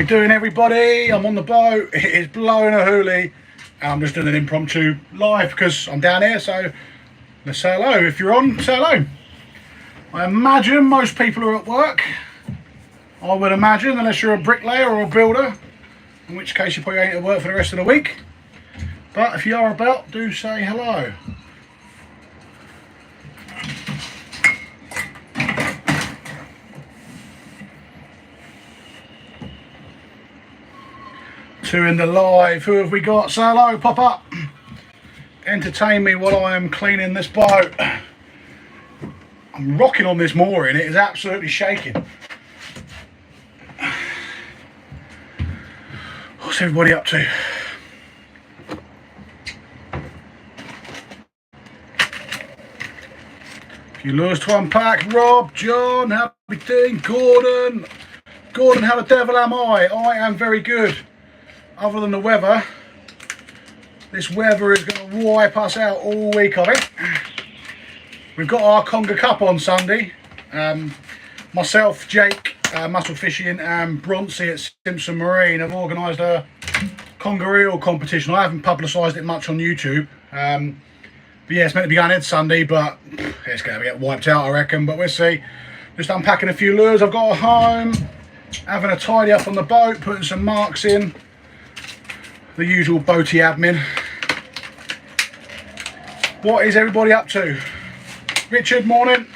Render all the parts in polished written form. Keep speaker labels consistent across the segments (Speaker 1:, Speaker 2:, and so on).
Speaker 1: we doing, everybody? I'm on the boat. It is blowing a hoolie. I'm just doing an impromptu live because I'm down here, so let's say hello. If you're on, say hello. I imagine most people are at work. I would imagine, unless you're a bricklayer or a builder, in which case you probably ain't at work for the rest of the week. But if you are about, do say hello. Two in the live. Who have we got? Say hello, pop up. Entertain me while I am cleaning this boat. I'm rocking on this mooring. It is absolutely shaking. What's everybody up to? A few lures to unpack. Rob, John, how we doing? Gordon, how the devil am I? I am very good. Other than the weather, this weather is going to wipe us out all week, I think. We've got our Conger Cup on Sunday. Myself, Jake, Muscle Fishing, and Bronzy at Simpson Marine have organised a conger eel competition. I haven't publicised it much on YouTube. But yeah, it's meant to be going ahead Sunday, but it's going to get wiped out, I reckon. But we'll see. Just unpacking a few lures I've got at home. Having a tidy up on the boat, putting some marks in. The usual boaty admin. What is everybody up to? Richard, morning.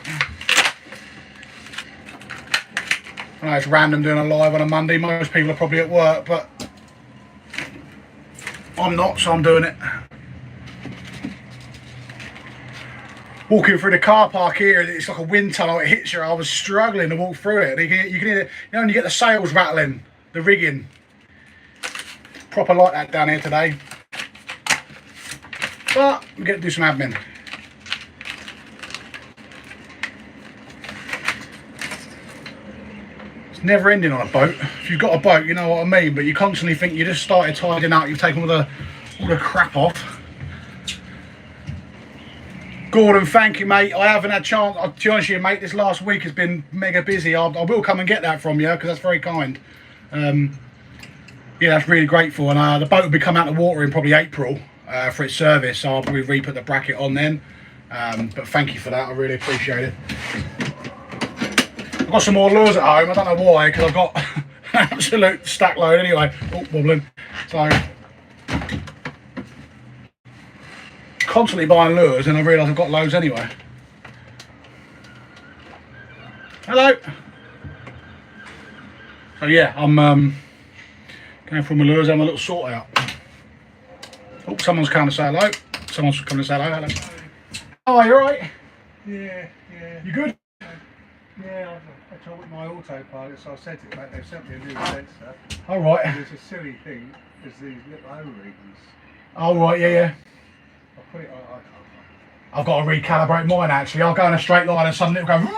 Speaker 1: I know it's random doing a live on a Monday. Most people are probably at work, but I'm not, so I'm doing it. Walking through the car park here, it's like a wind tunnel. It hits you. I was struggling to walk through it. You can hear it, you know, and you get the sails rattling, the rigging. Proper like that down here today, but we get to do some admin. It's never ending on a boat. If you've got a boat, you know what I mean, but you constantly think you just started tidying out, you've taken all the crap off. Gordon, thank you, mate. I haven't had a chance, to be honest with you, mate, this last week has been mega busy. I will come and get that from you because that's very kind. Yeah, that's really grateful, and the boat will be coming out of the water in probably April for its service, so I'll probably re-put the bracket on then. But thank you for that, I really appreciate it. I've got some more lures at home, I don't know why, because I've got an absolute stack load anyway. Oh, wobbling. So, constantly buying lures, and I realise I've got loads anyway. Hello! So yeah, I'm going from my lures, having a little sort out. Oh, someone's coming to say hello. Someone's coming to say hello. Oh, you alright?
Speaker 2: Yeah.
Speaker 1: You good?
Speaker 2: Yeah, I told with my autopilot, so I sent it back. They've sent me a new sensor.
Speaker 1: Alright.
Speaker 2: It's a silly thing, it's these little O-rings.
Speaker 1: Alright, yeah.
Speaker 2: I put it on.
Speaker 1: I've got to recalibrate mine actually. I'll go in a straight line and suddenly it'll go,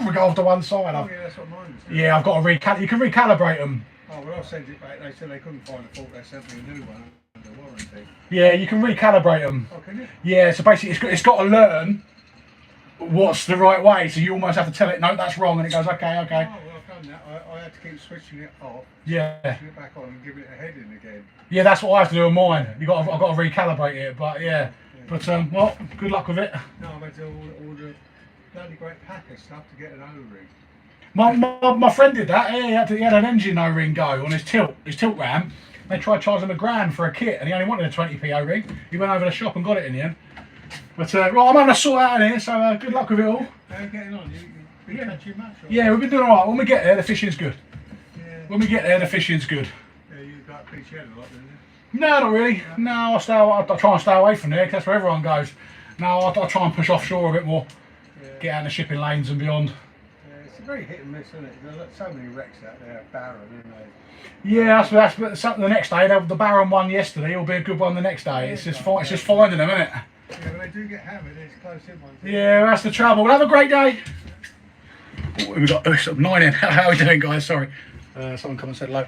Speaker 1: we go off to one side.
Speaker 2: Oh, yeah, that's what mine is.
Speaker 1: Yeah, I've got to recalibrate. You can recalibrate them.
Speaker 2: Oh, well, I sent it back. They said they couldn't find a fault. They sent me a new one under warranty.
Speaker 1: Yeah, you can recalibrate them.
Speaker 2: Oh, can you?
Speaker 1: Yeah, so basically it's got to learn what's the right way. So you almost have to tell it, no, that's wrong, and it goes, okay.
Speaker 2: Oh, well, I've done that. I had to keep switching it off.
Speaker 1: Yeah.
Speaker 2: Switching it back on and giving it a heading again.
Speaker 1: Yeah, that's what I have to do on mine. I've got to recalibrate it, but yeah. But well, good luck with it.
Speaker 2: No, I've had to all the bloody great pack of stuff to get an O-ring.
Speaker 1: My friend did that. He had an engine O-ring go on his tilt ram. They tried charging him £1,000 for a kit, and he only wanted a 20p O-ring. He went over to the shop and got it in the end. But right, I'm having a sort out in here, so good luck with it all.
Speaker 2: How are you getting on? You catching much? Or?
Speaker 1: Yeah, we've been doing alright. When we get there, the fishing's good.
Speaker 2: Yeah.
Speaker 1: When we get there, the fishing's good.
Speaker 2: Yeah, you got fish head a lot, didn't you?
Speaker 1: No, not really. No, I try and stay away from there, because that's where everyone goes. No, I try and push offshore a bit more.
Speaker 2: Yeah.
Speaker 1: Get out in the shipping lanes and beyond.
Speaker 2: It's very hit and miss, isn't it? There's so many wrecks out there, barren, isn't there?
Speaker 1: Yeah, that's something the next day. The barren one yesterday will be a good one the next day. It's just finding them, isn't it?
Speaker 2: Yeah, when they do get hammered, it's close in ones.
Speaker 1: Yeah, that's the trouble. Well, have a great day. Oh, we've got 9 in. How are we doing, guys? Sorry. Someone come and said hello.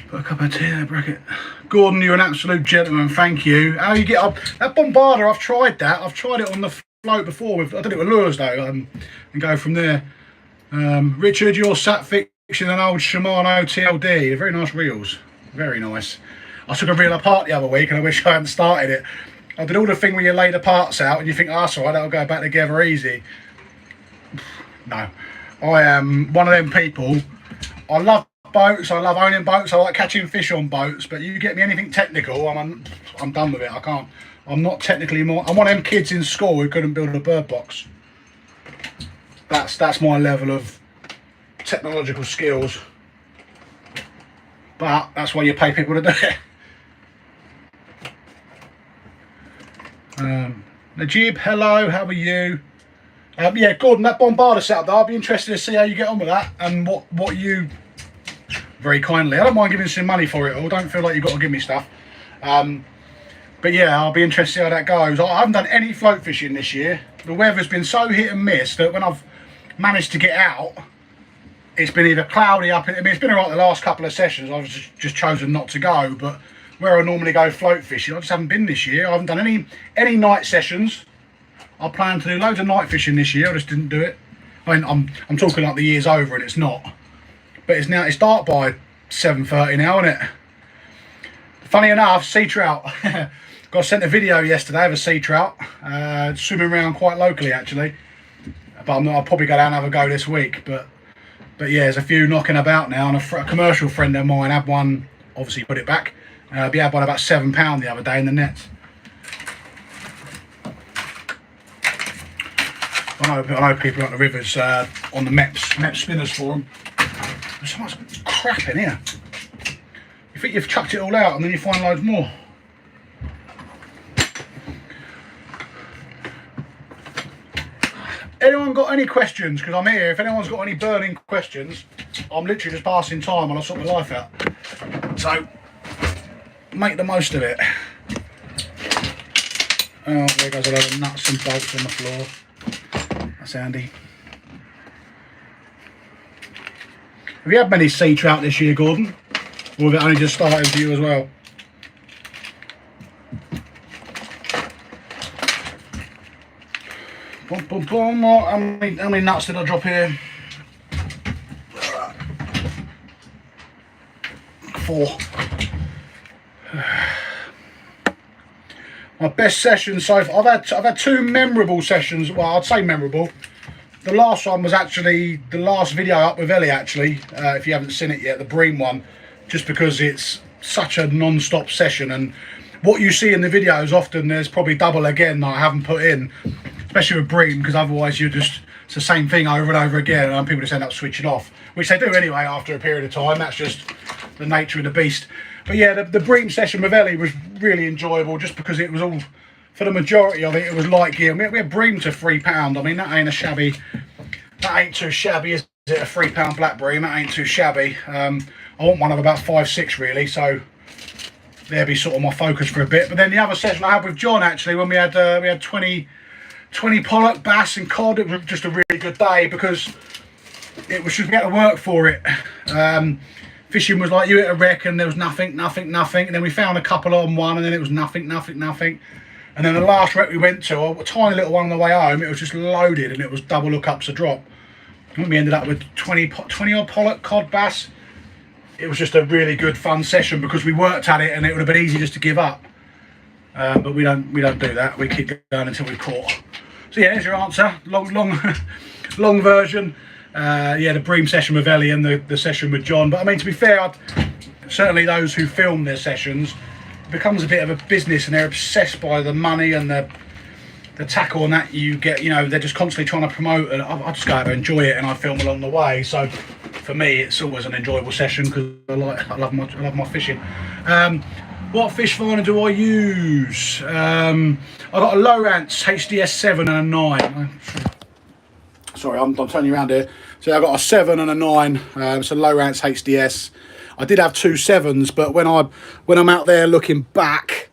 Speaker 1: Put a cup of tea there, bracket. Gordon, you're an absolute gentleman, thank you. How you get up? That bombarder, I've tried that. I've tried it on the float before. I did it with lures though, and go from there. Richard, you're sat fixing an old Shimano TLD. Very nice reels. Very nice. I took a reel apart the other week and I wish I hadn't started it. I did all the thing where you lay the parts out and you think, oh, that's all right, that'll go back together easy. No. I am one of them people. I love boats, I love owning boats, I like catching fish on boats, but you get me anything technical, I'm done with it. I can't. I'm not technically more. I'm one of them kids in school who couldn't build a bird box. That's my level of technological skills. But that's why you pay people to do it. Najib, hello, how are you? Yeah, Gordon, that bombarder setup there, I'll be interested to see how you get on with that and what you, very kindly, I don't mind giving some money for it all, don't feel like you've got to give me stuff. But yeah, I'll be interested to see how that goes. I haven't done any float fishing this year. The weather's been so hit and miss that when I've managed to get out, it's been either cloudy up, I mean it's been alright the last couple of sessions, I've just chosen not to go, but where I normally go float fishing, I just haven't been this year. I haven't done any night sessions. I plan to do loads of night fishing this year, I just didn't do it. I mean, I'm talking like the year's over and it's not. But it's dark by 7:30 now, isn't it? Funny enough, sea trout. Got sent a video yesterday of a sea trout swimming around quite locally actually. But I'll probably go down and have a go this week. But yeah, there's a few knocking about now, and a commercial friend of mine had one. Obviously, put it back. He had one about £7 the other day in the net. I know people on the rivers on the MEP spinners forum. There's so much crap in here. You think you've chucked it all out and then you find loads more. Anyone got any questions? Because I'm here. If anyone's got any burning questions, I'm literally just passing time while I sort my life out. So make the most of it. Oh, there goes a load of nuts and bolts on the floor. That's handy. Have you had many sea trout this year, Gordon? Or have it only just started for you as well? Boom, boom, boom. How many nuts did I drop here? 4. My best session so far. I've had 2 memorable sessions. Well, I'd say memorable. The last one was actually the last video up with Ellie. Actually, if you haven't seen it yet, the bream one. Just because it's such a non-stop session, and what you see in the videos often there's probably double again that I haven't put in, especially with bream, because otherwise it's the same thing over and over again, and people just end up switching off, which they do anyway after a period of time. That's just the nature of the beast. But yeah, the bream session with Ellie was really enjoyable, just because it was all, for the majority of it, it was light gear. We had bream to £3. I mean, that ain't too shabby, is it? A £3 black bream, that ain't too shabby. I want one of about 5-6 really, so there'll be sort of my focus for a bit. But then the other session I had with John actually, when we had 20 pollock, bass and cod, it was just a really good day because it was just, we had to work for it. Fishing was like you hit a wreck and there was nothing, and then we found a couple on one and then it was nothing. And then the last wreck we went to, a tiny little one on the way home, it was just loaded and it was double hookups a drop. And we ended up with 20 odd pollock, cod, bass. It was just a really good fun session because we worked at it and it would have been easy just to give up. But we don't do that. We keep going until we're caught. So yeah, there's your answer. Long version. Yeah, the bream session with Ellie and the session with John. But I mean, to be fair, certainly those who film their sessions, it becomes a bit of a business and they're obsessed by the money and the tackle and that you get. You know, they're just constantly trying to promote, and I just go out and enjoy it and I film along the way. So for me, it's always an enjoyable session because I love my fishing. What fish finder do I use? I got a Lowrance HDS 7 and a 9. Sorry, I'm turning you around here. So I got a 7 and a 9. It's a Lowrance HDS. I did have 2 7s, but when I'm out there looking back,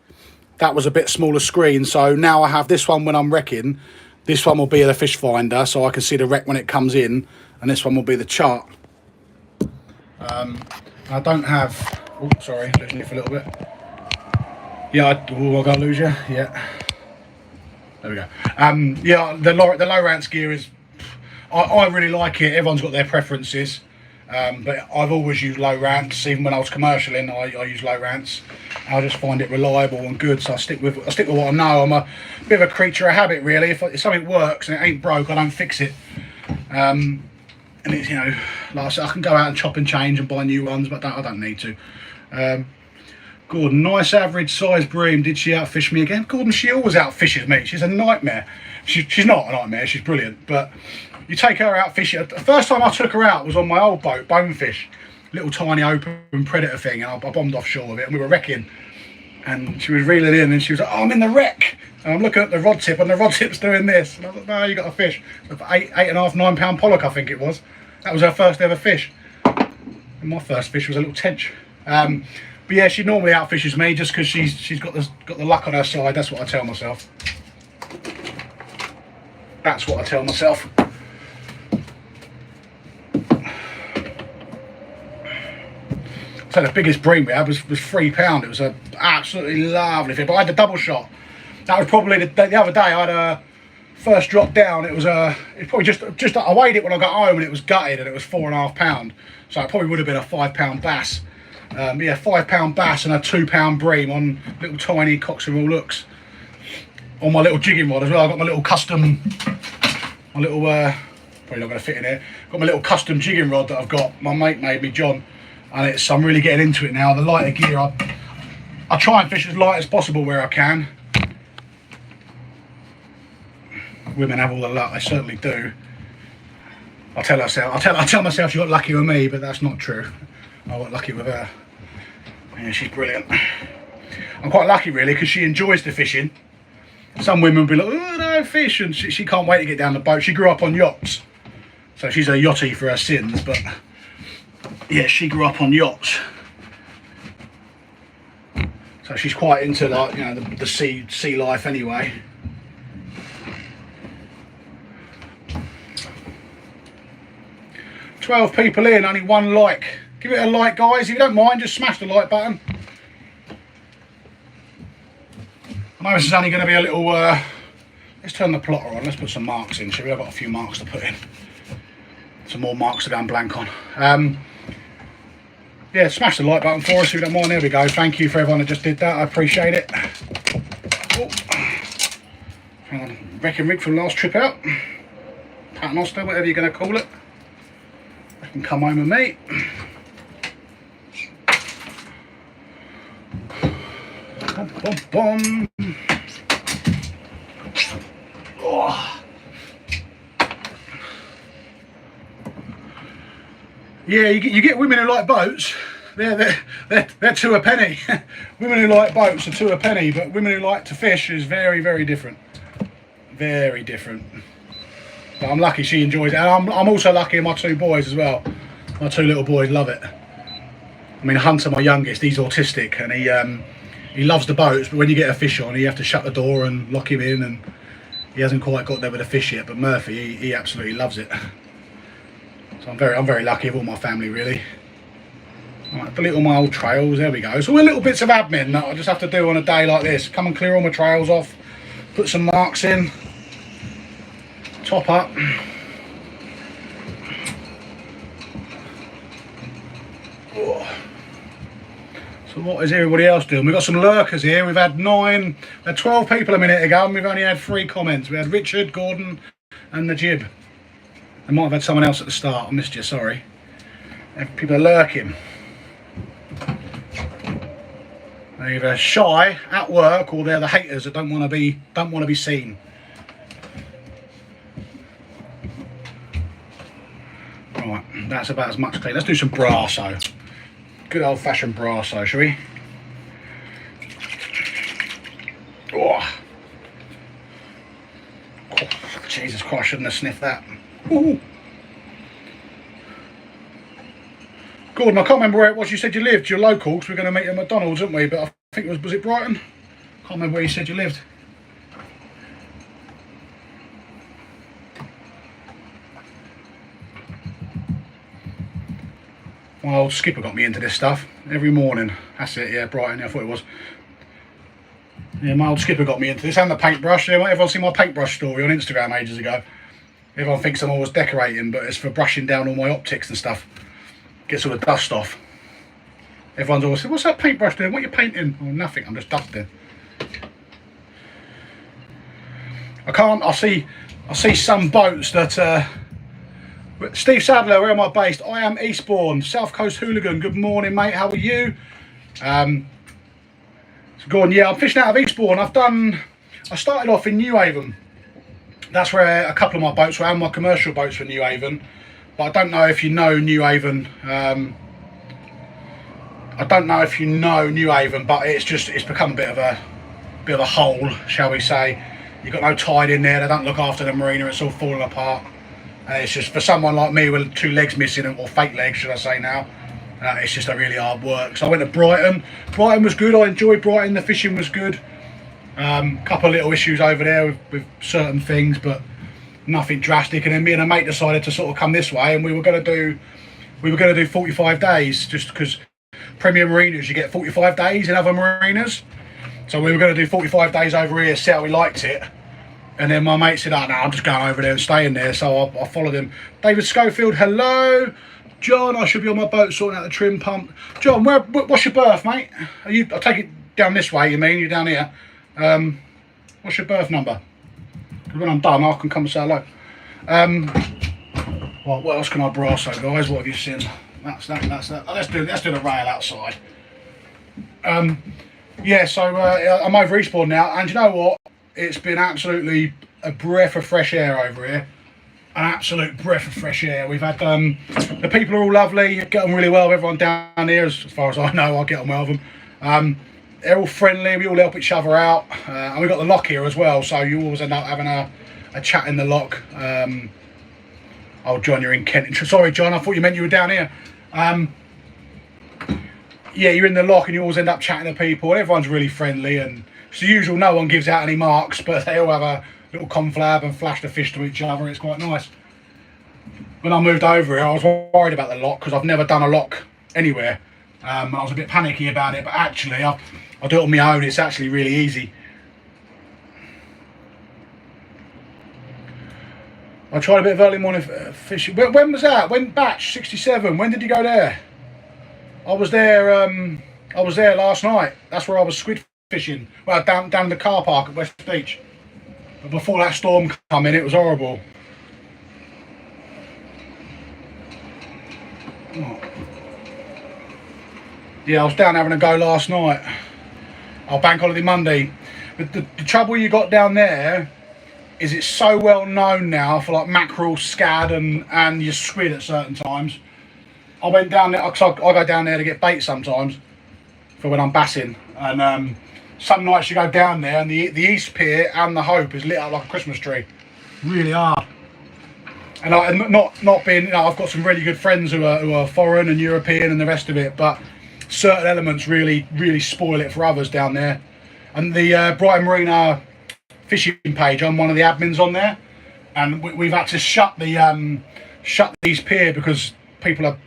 Speaker 1: that was a bit smaller screen. So now I have this one when I'm wrecking. This one will be the fish finder, so I can see the wreck when it comes in, and this one will be the chart. I don't have. Oh, sorry, losing it for a little bit. Yeah, I'm gonna lose you. Yeah. There we go. Yeah, the Lowrance gear is. I really like it. Everyone's got their preferences. But I've always used low rants, even when I was commercialing. I use low rants. I just find it reliable and good, so I stick with what I know. I'm a bit of a creature of habit, really. If something works and it ain't broke, I don't fix it. And it's, you know, like I said, I can go out and chop and change and buy new ones, but I don't need to. Gordon, nice average size bream. Did she outfish me again? Gordon, she always outfishes me. She's a nightmare. She's not a nightmare. She's brilliant, but. You take her out fishing. The first time I took her out was on my old boat, Bonefish, little tiny open predator thing, and I bombed offshore with it, and we were wrecking. And she was reeling in, and she was like, "Oh, I'm in the wreck." And I'm looking at the rod tip, and the rod tip's doing this. And I was like, "No, you got a fish." So for 8.5, 9 pound pollock, I think it was. That was her first ever fish. And my first fish was a little tench. But yeah, she normally outfishes me just because she's got the luck on her side. That's what I tell myself. That's what I tell myself. So the biggest bream we had was £3. It was a absolutely lovely fish. But I had the double shot. That was probably the other day. I had a first drop down. It was probably just I weighed it when I got home and it was gutted and it was £4.5. So it probably would have been a £5 bass. Yeah, £5 bass and a £2 bream on little tiny cocks and all looks. On my little jigging rod as well. I got my little custom, probably not going to fit in here. Got my little custom jigging rod that I've got. My mate made me, John. And I'm really getting into it now. The lighter gear, I try and fish as light as possible where I can. Women have all the luck, they certainly do. I tell myself she got lucky with me, but that's not true. I got lucky with her. Yeah, she's brilliant. I'm quite lucky really because she enjoys the fishing. Some women will be like, "Oh, no fish," and she can't wait to get down the boat. She grew up on yachts, so she's a yachty for her sins, but. Yeah, she grew up on yachts, so she's quite into, like, you know, the sea life anyway. "12 people in, only 1 like. Give it a like, guys. If you don't mind, just smash the like button. I know this is only going to be a little. Let's turn the plotter on. Let's put some marks in. Shall we? I've got a few marks to put in. Some more marks to go and blank on. Yeah, smash the like button for us if you don't mind. There we go. Thank you for everyone that just did that. I appreciate it. Oh. Hang on. Wrecking rig from last trip out. Paternoster, whatever you're going to call it. I can come home with me. Bom, bom, bom. Oh. Yeah, you get women who like boats. They're 2 a penny. Women who like boats are 2 a penny, but women who like to fish is very, very different. Very different. But I'm lucky she enjoys it, and I'm also lucky in my 2 boys as well. My 2 little boys love it. I mean, Hunter, my youngest, he's autistic, and he loves the boats, but when you get a fish on, you have to shut the door and lock him in, and he hasn't quite got there with a fish yet. But Murphy, he absolutely loves it. So I'm very lucky with all my family, really. Right, delete all my old trails. There we go. So all little bits of admin that I just have to do on a day like this. Come and clear all my trails off, put some marks in, top up. Oh. So what is everybody else doing? We've got some lurkers here. We've had 12 people a minute ago, and we've only had 3 comments. We had Richard, Gordon, and the Jib. I might have had someone else at the start. I missed you, sorry. People are lurking. They're either shy at work, or they're the haters that don't want to be seen. Right, that's about as much clean. Let's do some brasso. Good old-fashioned brasso, shall we? Oh. Oh, Jesus Christ, I shouldn't have sniffed that. Ooh. Gordon, I can't remember where it was you said you lived. You're local, because we're going to meet at McDonald's, aren't we? But I think was it Brighton? Can't remember where you said you lived. My old skipper got me into this stuff every morning. That's it, yeah, Brighton, yeah, I thought it was. Yeah, my old skipper got me into this, and the paintbrush. Yeah, everyone seen my paintbrush story on Instagram ages ago. Everyone thinks I'm always decorating, but it's for brushing down all my optics and stuff. Gets all the dust off. Everyone's always saying, what's that paintbrush doing? What are you painting? Oh, nothing, I'm just dusting. I see some boats that, Steve Sadler, where am I based? I am Eastbourne, South Coast Hooligan. Good morning, mate, how are you? So go on, yeah, I'm fishing out of Eastbourne. I started off in New Haven. That's where a couple of my boats were, and my commercial boats were New Haven. But I don't know if you know New Haven. I don't know if you know New Haven, but it's become a bit of a hole, shall we say. You've got no tide in there, they don't look after the marina, it's all falling apart. And it's just, for someone like me with 2 legs missing, or fake legs should I say now, it's just a really hard work. So I went to Brighton. Brighton was good, I enjoyed Brighton, the fishing was good. Couple of little issues over there with certain things, but nothing drastic. And then me and a mate decided to sort of come this way, and we were going to do 45 days, just because Premier Marinas, you get 45 days in other marinas. So we were going to do 45 days over here, see how we liked it. And then my mate said, oh no, I'm just going over there and staying there. So I followed him. David Schofield, hello. John, I should be on my boat sorting out the trim pump. John, what's your berth, mate? I take it down this way, you mean? You're down here. What's your berth number? Because when I'm done, I can come and say hello. Well, what else can I brasso, guys? What have you seen? That's that. Oh, let's do the rail outside. Yeah, so I'm over Eastbourne now, and you know what? It's been absolutely a breath of fresh air over here. An absolute breath of fresh air. We've had the people are all lovely. Get on really well with everyone down here, as far as I know. I get on well with them. They're all friendly. We all help each other out, and we've got the lock here as well. So you always end up having a chat in the lock. Oh, John, you're in Kent. Sorry, John. I thought you meant you were down here. Yeah, you're in the lock, and you always end up chatting to people. Everyone's really friendly, and it's the usual. No one gives out any marks, but they all have a little conflab and flash the fish to each other. It's quite nice. When I moved over here, I was worried about the lock because I've never done a lock anywhere. I was a bit panicky about it, but actually, I do it on my own. It's actually really easy. I tried a bit of early morning fishing. When was that? When batch 67? When did you go there? I was there last night. That's where I was squid fishing. Well, down the car park at West Beach. But before that storm came in, it was horrible. Oh. Yeah, I was down having a go last night. Oh, bank holiday Monday. But the trouble you got down there is it's so well known now for like mackerel, scad and your squid at certain times. I went down there, cause I go down there to get bait sometimes for when I'm bassing, and some nights you go down there and the East Pier and the Hope is lit up like a Christmas tree. Really hard. And not being, you know, I've got some really good friends who are foreign and European and the rest of it, but certain elements really spoil it for others down there. And the Brighton Marina fishing page, I'm one of the admins on there, and we've had to shut the East Pier because people are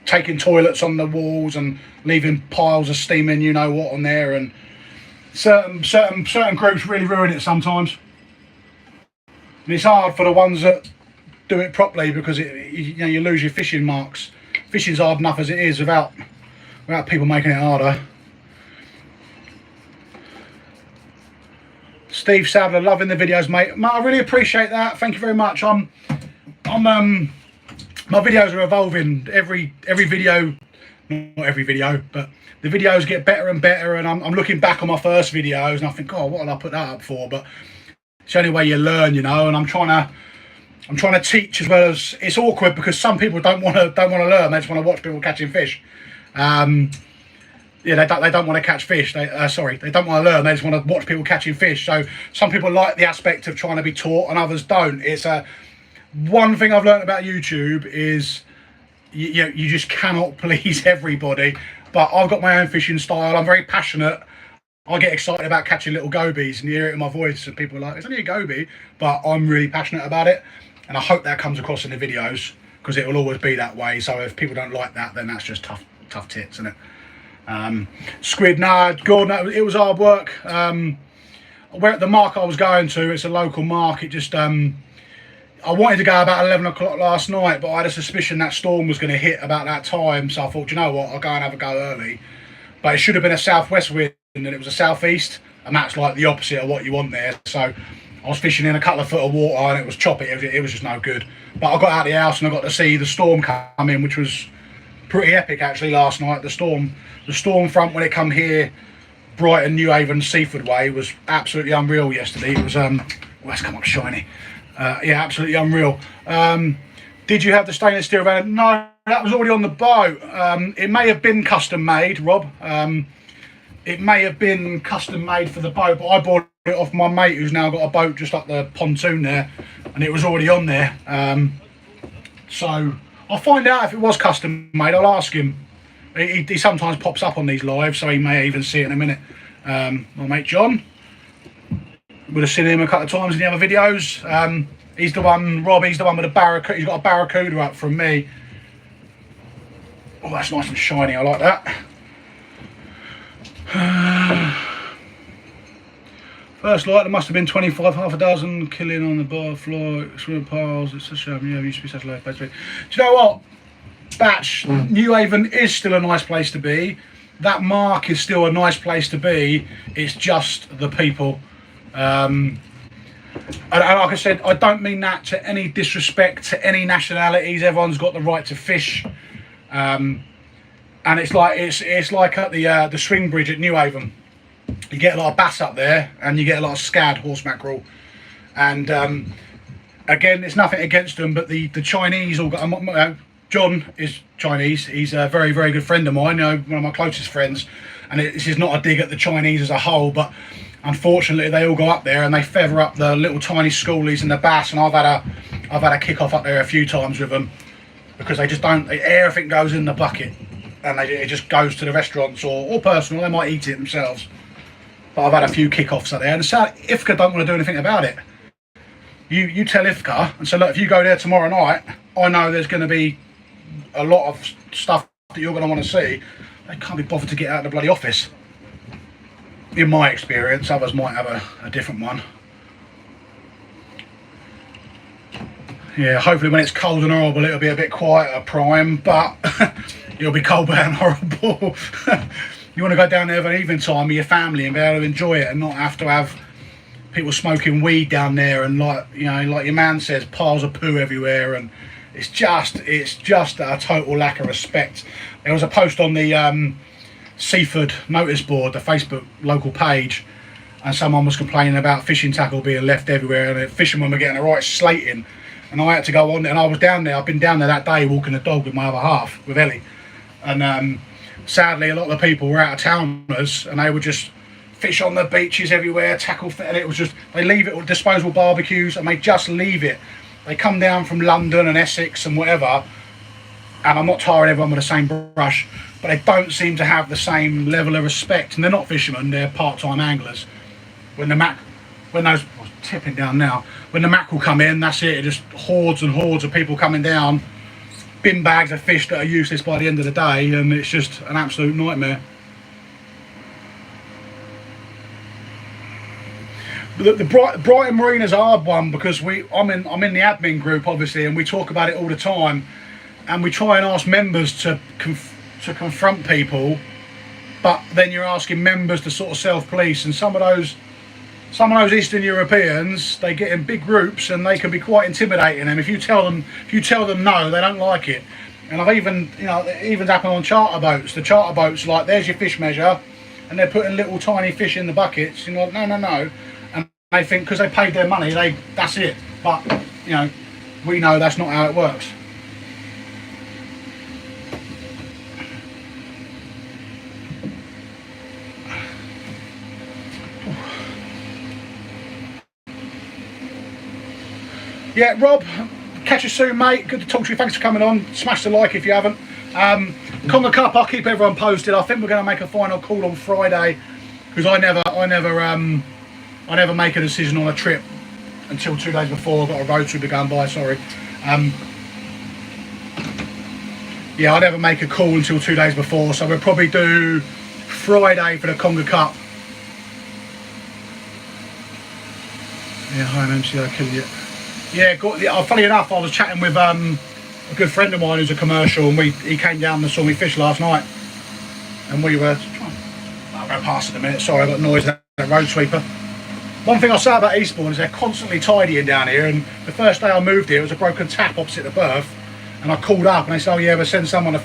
Speaker 1: taking toilets on the walls and leaving piles of steaming you know what on there, and certain groups really ruin it sometimes. And it's hard for the ones that do it properly because you lose your fishing marks. Fishing's hard enough as it is without people making it harder. Steve Sadler, loving the videos, mate. I really appreciate that. Thank you very much. My videos are evolving every video, not every video, but the videos get better and better, and I'm looking back on my first videos and I think, oh, what did I put that up for? But it's the only way you learn, you know, and I'm trying to teach as well as it's awkward because some people don't want to learn, they just want to watch people catching fish. Yeah, they don't want to catch fish. They don't want to learn. They just want to watch people catching fish. So some people like the aspect of trying to be taught, and others don't. It's one thing I've learned about YouTube is you just cannot please everybody. But I've got my own fishing style. I'm very passionate. I get excited about catching little gobies, and you hear it in my voice, and people are like, "It's only a goby," but I'm really passionate about it, and I hope that comes across in the videos because it will always be that way. So if people don't like that, then that's just tough tits, isn't it? Squid, nah, Gordon, it was hard work. Where the mark I was going to, it's a local mark. It just I I wanted to go about 11 o'clock last night, but I had a suspicion that storm was going to hit about that time, so I thought, you know what, I'll go and have a go early. But it should have been a southwest wind, and it was a southeast, and that's like the opposite of what you want there. So I was fishing in a couple of foot of water, and it was choppy. It was just no good. But I got out of the house and I got to see the storm come in, which was pretty epic actually last night. The storm front when it come here, Brighton, New Haven, Seaford way, was absolutely unreal yesterday. It was well, that's come up shiny. Yeah, absolutely unreal. Did you have the stainless steel van? No, that was already on the boat. It may have been custom made, Rob. It may have been custom made for the boat, but I bought it off my mate who's now got a boat just up the pontoon there, and it was already on there. So I'll find out if it was custom made. I'll ask him. He sometimes pops up on these lives, so he may even see it in a minute. My mate John, would have seen him a couple of times in the other videos. He's the one, Rob, he's the one with a barracuda. He's got a barracuda up from me. Oh, that's nice and shiny, I like that. First light, there must have been 25, half a dozen killing on the bar floor, swimming piles. It's such a yeah, used to be such a low place to be. Do you know what? Batch, New Haven is still a nice place to be. That mark is still a nice place to be. It's just the people. And like I said, I don't mean that to any disrespect to any nationalities. Everyone's got the right to fish. And it's like at the swing bridge at New Haven. You get a lot of bass up there, and you get a lot of scad, horse mackerel. And again, it's nothing against them, but the Chinese all got. John is Chinese. He's a very, very good friend of mine. You know, one of my closest friends. And this is not a dig at the Chinese as a whole, but unfortunately, they all go up there and they feather up the little tiny schoolies and the bass. And I've had a kick off up there a few times with them because they just don't. Everything goes in the bucket, and it just goes to the restaurants or personal. They might eat it themselves. But I've had a few kick-offs up there, and so IFCA don't want to do anything about it. You tell IFCA and say, look, if you go there tomorrow night, I know there's going to be a lot of stuff that you're going to want to see. They can't be bothered to get out of the bloody office. In my experience, others might have a different one. Yeah, hopefully when it's cold and horrible, it'll be a bit quieter, Prime, but it'll be cold and horrible. You want to go down there for an evening time with your family and be able to enjoy it and not have to have people smoking weed down there and like your man says, piles of poo everywhere, and it's just a total lack of respect. There was a post on the Seaford notice board, the Facebook local page, and someone was complaining about fishing tackle being left everywhere, and the fishermen were getting a right slating. And I had to go on there, and I was down there. I've been down there that day walking the dog with my other half, with Ellie, and sadly, a lot of the people were out of towners, and they would just fish on the beaches everywhere, tackle, and it was just, they leave it with disposable barbecues, and they just leave it. They come down from London and Essex and whatever, and I'm not tarring everyone with the same brush, but they don't seem to have the same level of respect, and they're not fishermen, they're part-time anglers. When those, tipping down now, when the mackerel come in, that's it, just hordes and hordes of people coming down, bin bags of fish that are useless by the end of the day, and it's just an absolute nightmare. The Brighton Marina's a hard one because I'm in the admin group obviously, and we talk about it all the time, and we try and ask members to confront people, but then you're asking members to sort of self-police, and some of those Eastern Europeans, they get in big groups and they can be quite intimidating, and if you tell them no, they don't like it. And I've even, it even happened on charter boats. The charter boats, like, there's your fish measure, and they're putting little tiny fish in the buckets, and you're like, no, and they think because they paid their money, that's it. But we know that's not how it works. Yeah, Rob, catch you soon, mate. Good to talk to you. Thanks for coming on. Smash the like if you haven't. Conga Cup, I'll keep everyone posted. I think we're going to make a final call on Friday, because I never make a decision on a trip until 2 days before. I've got a road trip to go and buy. Sorry. Yeah, I never make a call until 2 days before, so we'll probably do Friday for the Conga Cup. Yeah, hi, MCO, killing it. Yeah, funny enough, I was chatting with a good friend of mine who's a commercial, and he came down and saw me fish last night, and we were. I'll go past in a minute. Sorry, I got noise at that road sweeper. One thing I'll say about Eastbourne is they're constantly tidying down here, and the first day I moved here, it was a broken tap opposite the berth, and I called up and they said, oh yeah, we'll send someone to fix